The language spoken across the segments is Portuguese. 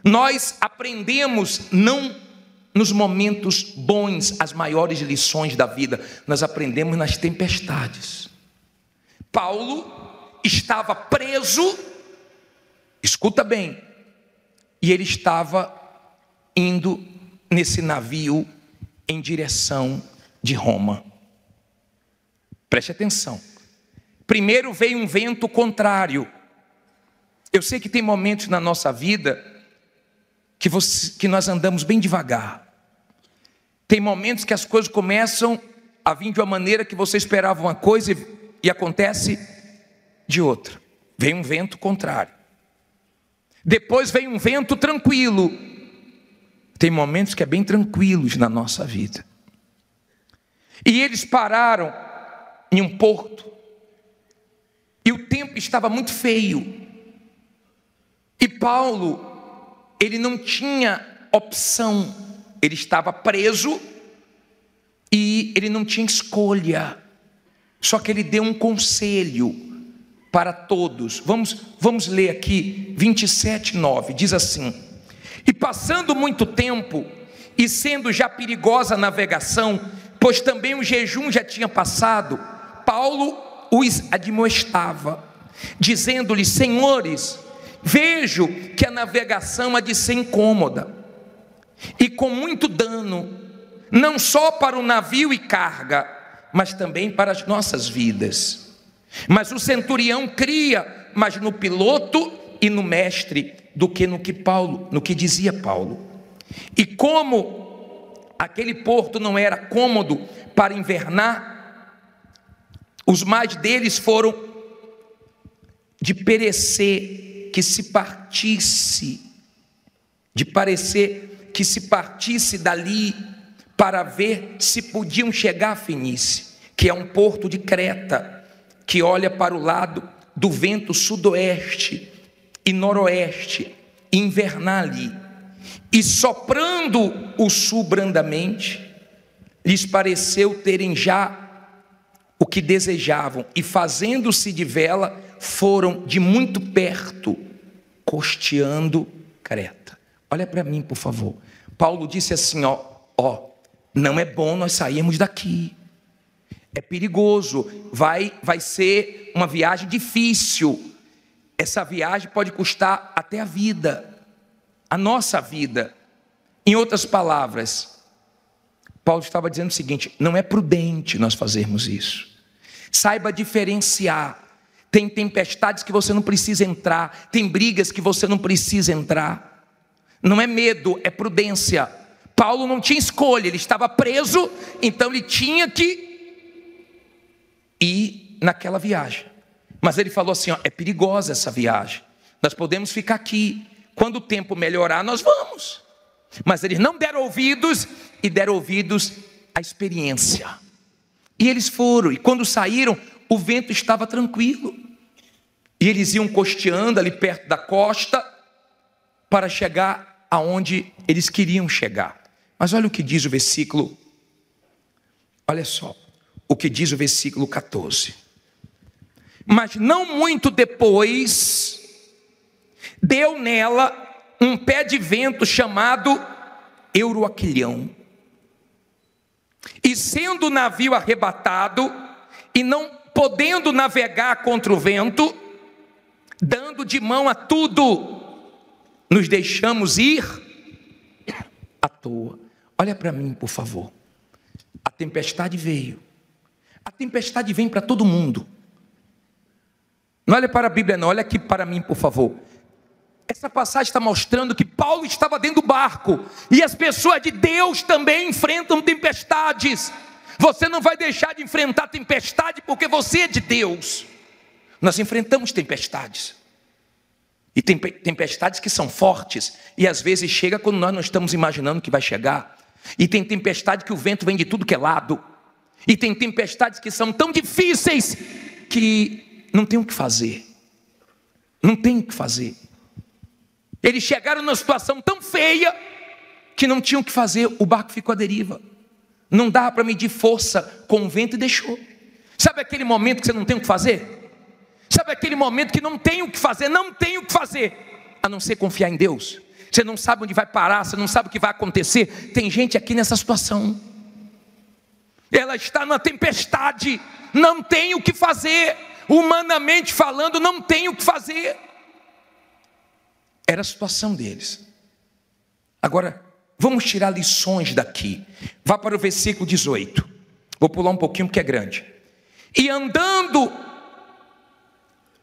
Nós aprendemos não nos momentos bons as maiores lições da vida, nós aprendemos nas tempestades. Paulo estava preso, escuta bem, e ele estava indo nesse navio em direção de Roma. Preste atenção. Primeiro veio um vento contrário. Eu sei que tem momentos na nossa vida que nós andamos bem devagar. Tem momentos que as coisas começam a vir de uma maneira que você esperava uma coisa e acontece de outra. Vem um vento contrário. Depois vem um vento tranquilo. Tem momentos que é bem tranquilos na nossa vida. E eles pararam em um porto. E o tempo estava muito feio. E Paulo, ele não tinha opção. Ele estava preso e ele não tinha escolha. Só que ele deu um conselho para todos. Vamos ler aqui 27:9. Diz assim: e passando muito tempo, e sendo já perigosa a navegação, pois também o jejum já tinha passado, Paulo os admoestava, dizendo-lhes: senhores, vejo que a navegação há de ser incômoda, e com muito dano, não só para o navio e carga, mas também para as nossas vidas. Mas o centurião cria mais no piloto e no mestre do que no que dizia Paulo. E como aquele porto não era cômodo para invernar, os mais deles foram de parecer que se partisse dali para ver se podiam chegar a Fenícia, que é um porto de Creta, que olha para o lado do vento sudoeste e noroeste, e invernar ali. E soprando o sul brandamente, lhes pareceu terem já o que desejavam, e fazendo-se de vela, foram de muito perto, costeando Creta. Olha para mim, por favor. Paulo disse assim, não é bom nós sairmos daqui. É perigoso, vai ser uma viagem difícil. Essa viagem pode custar até a vida, a nossa vida. Em outras palavras, Paulo estava dizendo o seguinte: não é prudente nós fazermos isso. Saiba diferenciar. Tem tempestades que você não precisa entrar, tem brigas que você não precisa entrar. Não é medo, é prudência. Paulo não tinha escolha, ele estava preso, então ele tinha que ir naquela viagem. Mas ele falou assim, é perigosa essa viagem, nós podemos ficar aqui, quando o tempo melhorar nós vamos. Mas eles não deram ouvidos, e deram ouvidos à experiência. E eles foram, e quando saíram, o vento estava tranquilo, e eles iam costeando ali perto da costa, para chegar aonde eles queriam chegar. Mas olha o que diz o versículo, olha só, o que diz o versículo 14. Mas não muito depois, deu nela um pé de vento chamado Euroaquilhão. E sendo o navio arrebatado, e não podendo navegar contra o vento, dando de mão a tudo, nos deixamos ir à toa. Olha para mim, por favor. A tempestade veio. A tempestade vem para todo mundo. Não olha para a Bíblia não, olha aqui para mim, por favor. Essa passagem está mostrando que Paulo estava dentro do barco, e as pessoas de Deus também enfrentam tempestades. Você não vai deixar de enfrentar tempestade porque você é de Deus. Nós enfrentamos tempestades, e tem tempestades que são fortes, e às vezes chega quando nós não estamos imaginando que vai chegar. E tem tempestade que o vento vem de tudo que é lado, e tem tempestades que são tão difíceis que não tem o que fazer. Não tem o que fazer. Eles chegaram numa situação tão feia que não tinham o que fazer, o barco ficou à deriva. Não dava para medir força com o vento e deixou. Sabe aquele momento que você não tem o que fazer? Sabe aquele momento que não tem o que fazer? Não tem o que fazer, a não ser confiar em Deus. você não sabe onde vai parar, você não sabe o que vai acontecer. Tem gente aqui nessa situação. Ela está numa tempestade, não tem o que fazer. Humanamente falando, não tem o que fazer. Era a situação deles. Agora, vamos tirar lições daqui. Vá para o versículo 18. Vou pular um pouquinho porque é grande. E andando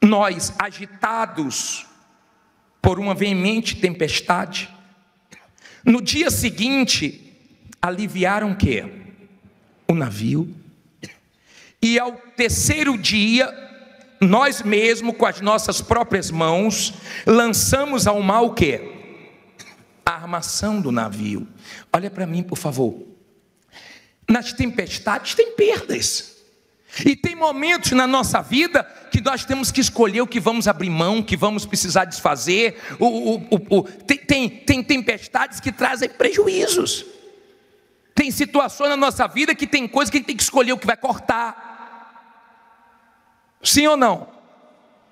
nós agitados por uma veemente tempestade, no dia seguinte aliviaram o quê? O navio. E ao terceiro dia, nós mesmos com as nossas próprias mãos lançamos ao mar o quê? A armação do navio. Olha para mim, por favor. Nas tempestades tem perdas. E tem momentos na nossa vida que nós temos que escolher o que vamos abrir mão, o que vamos precisar desfazer. Tem tempestades que trazem prejuízos. Tem situações na nossa vida que tem coisas que a gente tem que escolher o que vai cortar. Sim ou não?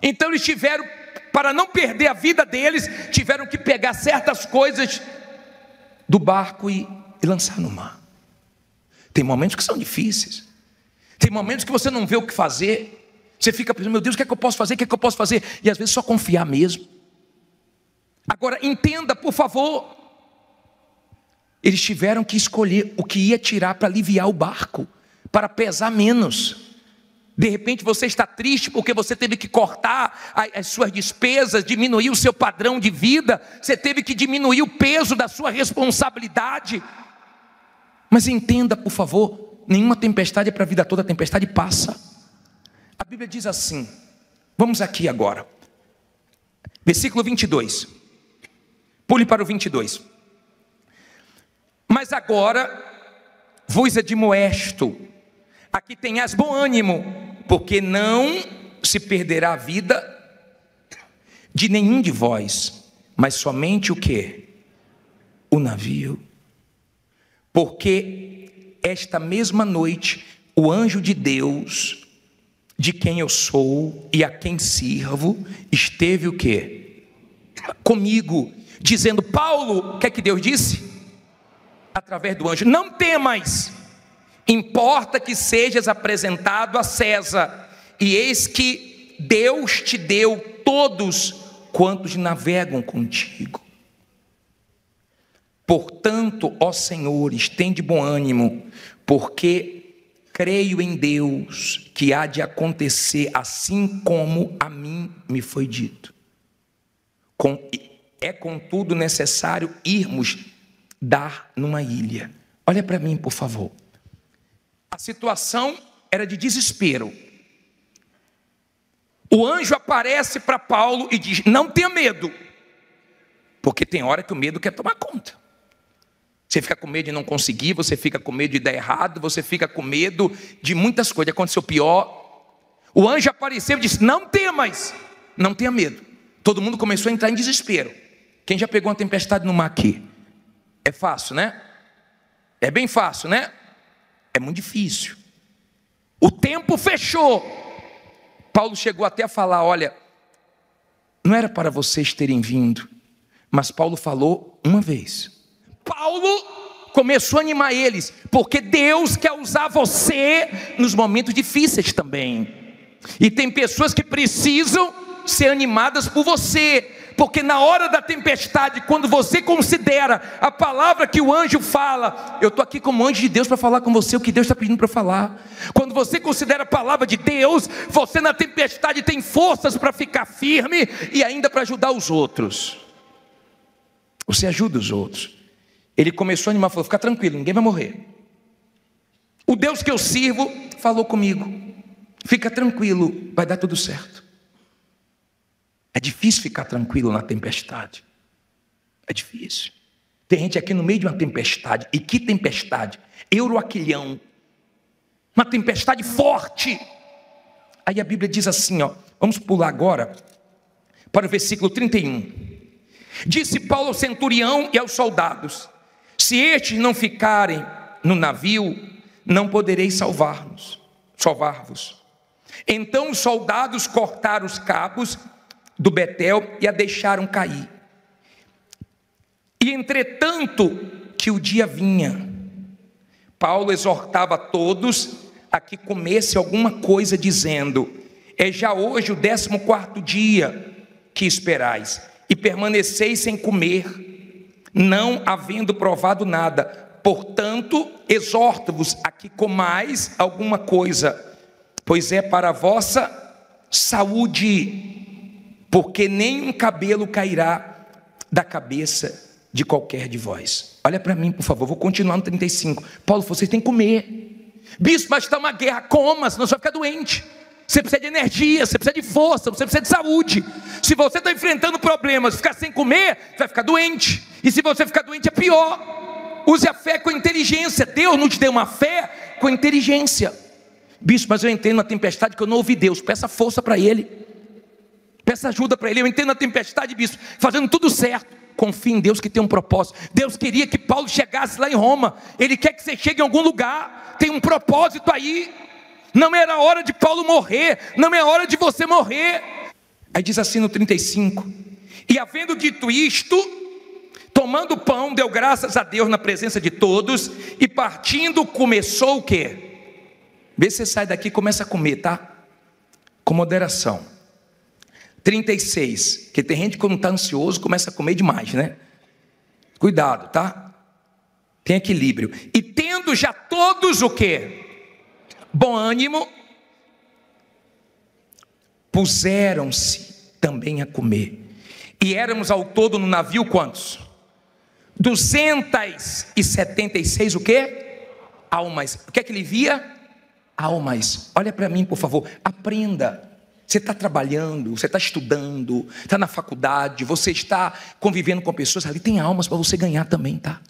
Então eles tiveram, para não perder a vida deles, tiveram que pegar certas coisas do barco e lançar no mar. Tem momentos que são difíceis. Tem momentos que você não vê o que fazer. Você fica pensando, meu Deus, o que é que eu posso fazer? O que é que eu posso fazer? E às vezes só confiar mesmo. Agora entenda, por favor. Eles tiveram que escolher o que ia tirar para aliviar o barco, para pesar menos. De repente você está triste porque você teve que cortar as suas despesas, diminuir o seu padrão de vida. Você teve que diminuir o peso da sua responsabilidade. Mas entenda, por favor, nenhuma tempestade é para a vida toda, a tempestade passa. A Bíblia diz assim, vamos aqui agora. Versículo 22. Pule para o 22. Mas agora vos admoesto, aqui tenhas bom ânimo, porque não se perderá a vida de nenhum de vós, mas somente o quê? O navio. Porque esta mesma noite, o anjo de Deus, de quem eu sou e a quem sirvo, esteve o quê? Comigo, dizendo, Paulo, o que é que Deus disse? Através do anjo, não temas, importa que sejas apresentado a César, e eis que Deus te deu todos quantos navegam contigo. Portanto, ó Senhor, estende bom ânimo, porque creio em Deus que há de acontecer assim como a mim me foi dito. É contudo necessário irmos dar numa ilha. Olha para mim, por favor. A situação era de desespero. O anjo aparece para Paulo e diz, não tenha medo. Porque tem hora que o medo quer tomar conta. Você fica com medo de não conseguir, você fica com medo de dar errado, você fica com medo de muitas coisas. Aconteceu pior. O anjo apareceu e disse, não temas, não tenha medo. Todo mundo começou a entrar em desespero. Quem já pegou uma tempestade no mar aqui? É fácil, né? É bem fácil, né? É muito difícil. O tempo fechou. Paulo chegou até a falar, olha, não era para vocês terem vindo, mas Paulo falou uma vez. Paulo começou a animar eles, porque Deus quer usar você nos momentos difíceis também. E tem pessoas que precisam ser animadas por você. Porque na hora da tempestade, quando você considera a palavra que o anjo fala, eu estou aqui como anjo de Deus para falar com você o que Deus está pedindo para falar. Quando você considera a palavra de Deus, você na tempestade tem forças para ficar firme e ainda para ajudar os outros. Você ajuda os outros. Ele começou a animar, falou, fica tranquilo, ninguém vai morrer. O Deus que eu sirvo falou comigo, fica tranquilo, vai dar tudo certo. É difícil ficar tranquilo na tempestade. É difícil. Tem gente aqui no meio de uma tempestade. E que tempestade? Euroaquilhão. Uma tempestade forte. Aí a Bíblia diz assim, ó. Vamos pular agora para o versículo 31. Disse Paulo ao centurião e aos soldados, se estes não ficarem no navio, não podereis salvar-vos. Então os soldados cortaram os cabos do Betel e a deixaram cair. E entretanto que o dia vinha, Paulo exortava a todos a que comesse alguma coisa, dizendo: é já hoje o 14º dia que esperais, e permaneceis sem comer, não havendo provado nada. Portanto, exorto-vos a que comais alguma coisa, pois é para a vossa saúde, porque nenhum cabelo cairá da cabeça de qualquer de vós. Olha para mim, por favor, vou continuar no 35. Paulo, vocês têm que comer. Bispo, mas está uma guerra, coma, senão você vai ficar doente. Você precisa de energia, você precisa de força, você precisa de saúde. Se você está enfrentando problemas, ficar sem comer, vai ficar doente. E se você ficar doente é pior. Use a fé com inteligência. Deus nos deu uma fé com inteligência. Bispo, mas eu entendo na tempestade que eu não ouvi Deus. Peça força para Ele, peça ajuda para Ele. Eu entendo na tempestade, bispo, fazendo tudo certo. Confie em Deus que tem um propósito. Deus queria que Paulo chegasse lá em Roma. Ele quer que você chegue em algum lugar. Tem um propósito aí. Não era hora de Paulo morrer, não é hora de você morrer. Aí diz assim no 35: e havendo dito isto, tomando o pão, deu graças a Deus na presença de todos, e partindo começou o quê? Vê se você sai daqui e começa a comer, tá? Com moderação. 36, que tem gente que quando está ansioso começa a comer demais, né? Cuidado, tá? Tem equilíbrio. E tendo já todos o quê? Bom ânimo, puseram-se também a comer. E éramos ao todo no navio quantos? 276 o quê? Almas. O que é que ele via? Almas. Olha para mim, por favor, aprenda. Você está trabalhando, você está estudando, está na faculdade, você está convivendo com pessoas, ali tem almas para você ganhar também, tá?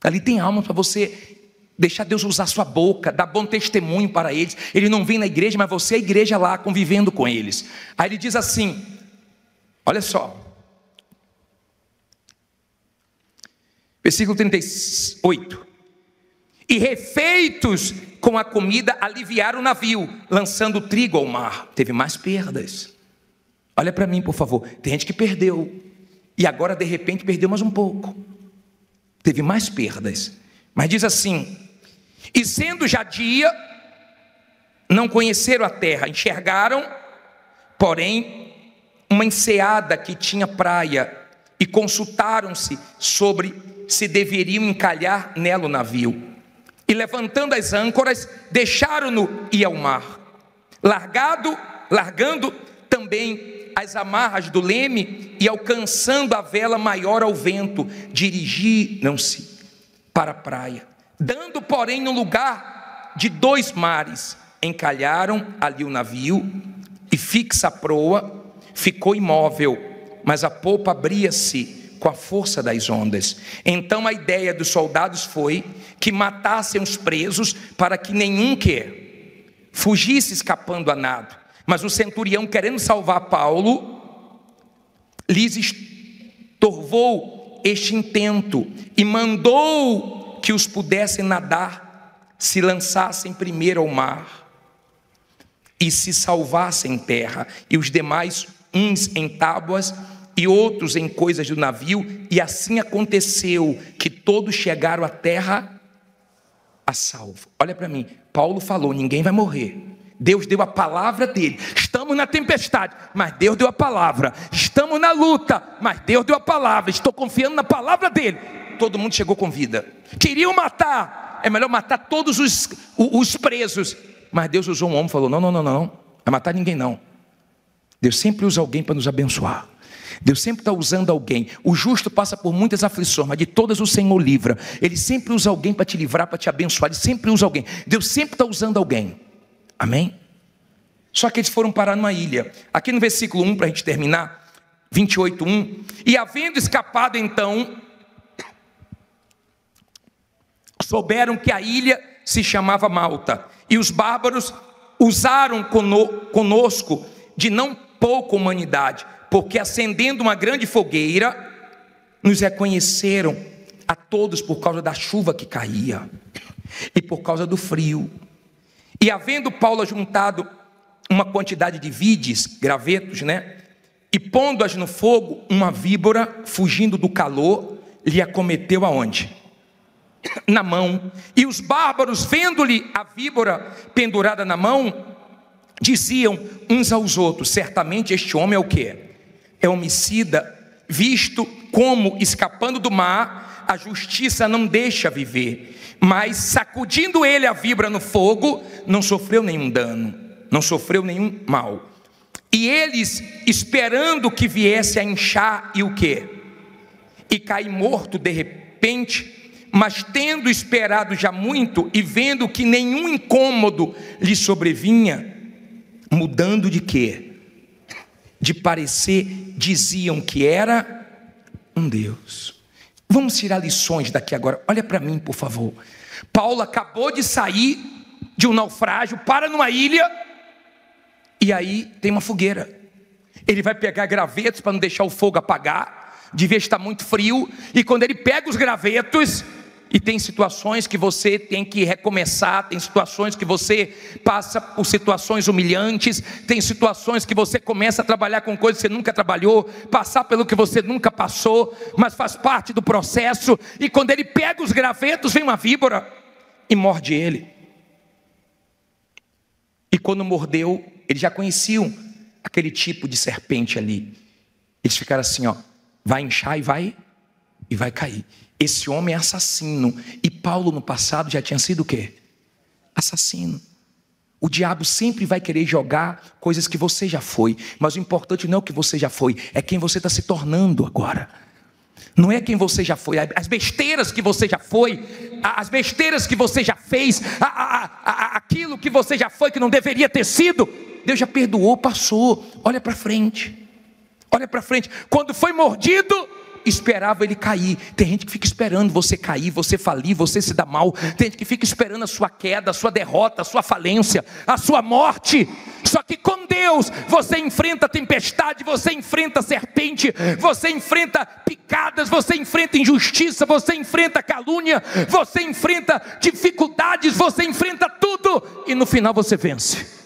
Ali tem almas para você deixar Deus usar sua boca, dar bom testemunho para eles. Ele não vem na igreja, mas você é a igreja lá, convivendo com eles. Aí ele diz assim, olha só, versículo 38: e refeitos com a comida, aliviaram o navio, lançando trigo ao mar. Teve mais perdas. Olha para mim, por favor. Tem gente que perdeu, e agora de repente perdeu mais um pouco. Teve mais perdas. Mas diz assim: e sendo já dia, não conheceram a terra, enxergaram, porém, uma enseada que tinha praia, e consultaram-se sobre se deveriam encalhar nela o navio. E levantando as âncoras, deixaram-no ir ao mar. Largando também as amarras do leme, e alcançando a vela maior ao vento, dirigiram-se para a praia. Dando, porém, no lugar de 2 mares, encalharam ali o navio, e fixa a proa, ficou imóvel, mas a polpa abria-se com a força das ondas. Então a ideia dos soldados foi que matassem os presos, para que nenhum fugisse escapando a nado. Mas o centurião, querendo salvar Paulo, lhes estorvou este intento, e mandou que os pudessem nadar, se lançassem primeiro ao mar, e se salvassem em terra, e os demais, uns em tábuas, e outros em coisas do navio. E assim aconteceu, que todos chegaram à terra a salvo. Olha para mim, Paulo falou, ninguém vai morrer. Deus deu a palavra dele. Estamos na tempestade, mas Deus deu a palavra. Estamos na luta, mas Deus deu a palavra. Estou confiando na palavra dele. Todo mundo chegou com vida. Queriam matar, é melhor matar todos os presos, mas Deus usou um homem e falou: não vai matar ninguém não. Deus sempre usa alguém para nos abençoar. Deus sempre está usando alguém. O justo passa por muitas aflições, mas de todas o Senhor livra. Ele sempre usa alguém para te livrar, para te abençoar. Ele sempre usa alguém. Deus sempre está usando alguém. Amém? Só que eles foram parar numa ilha. Aqui no versículo 1, para a gente terminar, 28:1. E havendo escapado então, souberam que a ilha se chamava Malta. E os bárbaros usaram conosco de não pouca humanidade, porque acendendo uma grande fogueira, nos reconheceram a todos por causa da chuva que caía, e por causa do frio. E havendo Paulo juntado uma quantidade de vides, gravetos, e pondo-as no fogo, uma víbora, fugindo do calor, lhe acometeu aonde? Na mão. E os bárbaros, vendo-lhe a víbora pendurada na mão, diziam uns aos outros: certamente este homem é o quê? É homicida, visto como, escapando do mar, a justiça não deixa viver. Mas sacudindo ele a víbora no fogo, não sofreu nenhum dano, não sofreu nenhum mal. E eles, esperando que viesse a inchar, e o quê? E cair morto de repente. Mas tendo esperado já muito, e vendo que nenhum incômodo lhe sobrevinha, mudando de quê? De parecer, diziam que era um Deus. Vamos tirar lições daqui agora. Olha para mim, por favor. Paulo acabou de sair de um naufrágio, para numa ilha, e aí tem uma fogueira. Ele vai pegar gravetos para não deixar o fogo apagar, devia estar muito frio, e quando ele pega os gravetos, e tem situações que você tem que recomeçar, tem situações que você passa por situações humilhantes, tem situações que você começa a trabalhar com coisas que você nunca trabalhou, passar pelo que você nunca passou, mas faz parte do processo. E quando ele pega os gravetos, vem uma víbora e morde ele. E quando mordeu, eles já conheciam aquele tipo de serpente ali. Eles ficaram assim, ó, vai inchar e vai cair. Esse homem é assassino. E Paulo no passado já tinha sido o quê? Assassino. O diabo sempre vai querer jogar coisas que você já foi. Mas o importante não é o que você já foi, é quem você está se tornando agora. Não é quem você já foi, as besteiras que você já foi, as besteiras que você já fez, aquilo que você já foi que não deveria ter sido. Deus já perdoou, passou. Olha para frente. Olha para frente. Quando foi mordido, esperava ele cair. Tem gente que fica esperando você cair, você falir, você se dar mal. Tem gente que fica esperando a sua queda, a sua derrota, a sua falência, a sua morte. Só que com Deus você enfrenta tempestade, você enfrenta serpente, você enfrenta picadas, você enfrenta injustiça, você enfrenta calúnia, você enfrenta dificuldades, você enfrenta tudo, e no final você vence.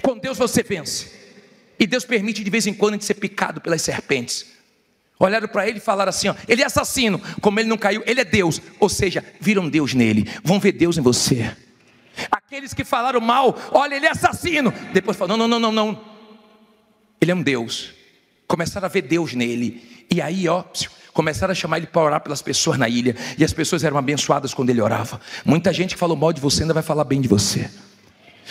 Com Deus você vence. E Deus permite de vez em quando a gente ser picado pelas serpentes. Olharam para ele e falaram assim, ó, ele é assassino. Como ele não caiu, ele é Deus. Ou seja, viram Deus nele, vão ver Deus em você. Aqueles que falaram mal, olha, ele é assassino. Depois falaram, não, ele é um Deus. Começaram a ver Deus nele. E aí, ó, começaram a chamar ele para orar pelas pessoas na ilha. E as pessoas eram abençoadas quando ele orava. Muita gente que falou mal de você ainda vai falar bem de você.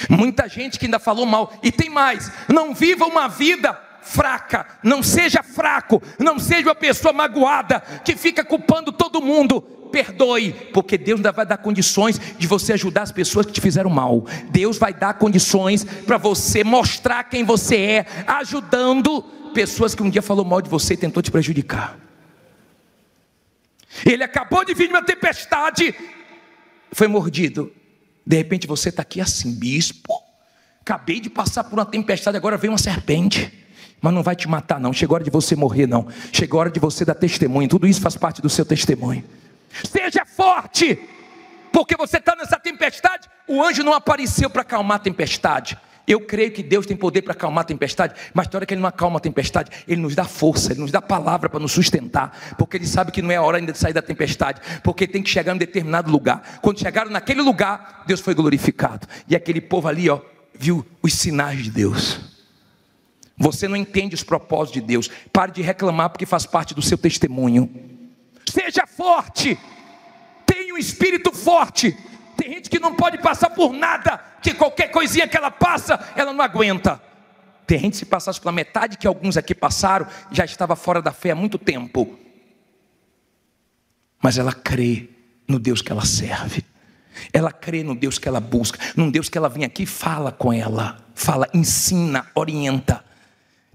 Muita gente que ainda falou mal. E tem mais, não viva uma vida fraca, não seja fraco, não seja uma pessoa magoada, que fica culpando todo mundo. Perdoe, porque Deus ainda vai dar condições de você ajudar as pessoas que te fizeram mal. Deus vai dar condições para você mostrar quem você é, ajudando pessoas que um dia falou mal de você e tentou te prejudicar. Ele acabou de vir de uma tempestade, foi mordido. De repente você está aqui assim, bispo, acabei de passar por uma tempestade, agora vem uma serpente. Mas não vai te matar não, chegou a hora de você morrer não, chegou a hora de você dar testemunho, tudo isso faz parte do seu testemunho. Seja forte, porque você está nessa tempestade, o anjo não apareceu para acalmar a tempestade. Eu creio que Deus tem poder para acalmar a tempestade, mas na hora que Ele não acalma a tempestade, Ele nos dá força, Ele nos dá palavra para nos sustentar, porque Ele sabe que não é a hora ainda de sair da tempestade, porque tem que chegar em determinado lugar. Quando chegaram naquele lugar, Deus foi glorificado, e aquele povo ali, ó, viu os sinais de Deus. Você não entende os propósitos de Deus, pare de reclamar porque faz parte do seu testemunho. Seja forte, tenha um espírito forte. Tem gente que não pode passar por nada, que qualquer coisinha que ela passa, ela não aguenta. Tem gente que se passasse pela metade que alguns aqui passaram, já estava fora da fé há muito tempo. Mas ela crê no Deus que ela serve. Ela crê no Deus que ela busca, num Deus que ela vem aqui e fala com ela. Fala, ensina, orienta.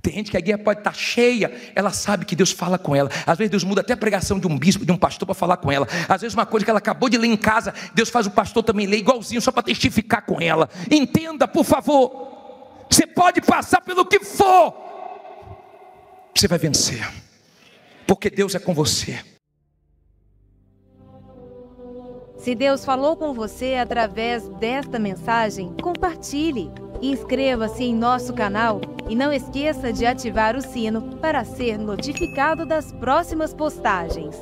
Tem gente que a guia pode estar cheia, ela sabe que Deus fala com ela. Às vezes Deus muda até a pregação de um bispo, de um pastor para falar com ela. Às vezes uma coisa que ela acabou de ler em casa, Deus faz o pastor também ler igualzinho, só para testificar com ela. Entenda, por favor. Você pode passar pelo que for, você vai vencer, porque Deus é com você. Se Deus falou com você através desta mensagem, compartilhe. Inscreva-se em nosso canal e não esqueça de ativar o sino para ser notificado das próximas postagens.